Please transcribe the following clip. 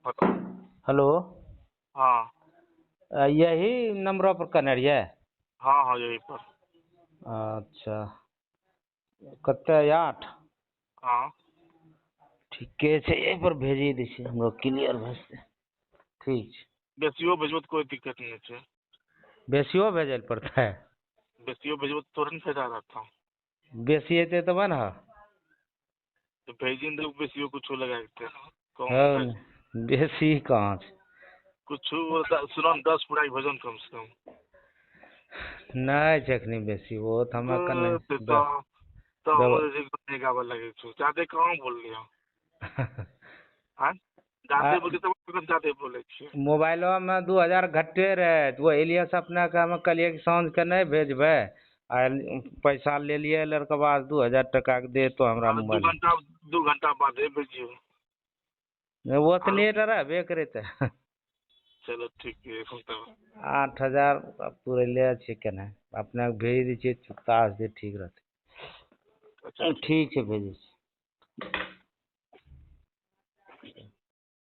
Hello. Hello. हाँ यही नंबरों पर करने रहिए। हाँ हाँ, यही पर। अच्छा, कते 8? हाँ, ठीके छै, यही पर भेजी दै छी, हमरो क्लियर भेजते। ठीक छै। बेसियो भेजबो तो कोई दिक्कत नहीं है। बेसियो भेजै लए पड़तै? बेसियो भेजबो तो तोरे नहीं फायदा रहता। बेसी अयतै तब ने। तो भेजी नहीं तो बेसियो कुछ लगा देते कम हौ भेज। ने, बेसी कहाँ छै। कुछ सुनो न, 10 पूरा भोजन कम से कम। नहीं छै एखनी बेसी, वो तो हमे कने तो गावल लगे छो ज्यादा कहाँ बोल लिया। हाँ, ज्यादा बोलते तब ज्यादा बोले छे। मोबाइलो में 2000 घट्टे रहे, तो वही लिए से अपने के हम कहलिए कि साँझ के नहीं भेजबै। आ पैसा ले लिए लड़का बाद 2000 टका के दे तो हमरा अब मोबाइल। 2 घंटा बाद भेजियो। ओतने रहबे करे ते। चलो ठीक है तब। 8000 पुरैले छै केना, अपने के भेज दै छियै, चुकता से ठीक रहतै। अच्छा ठीक। ठीक छै, भेजै छी।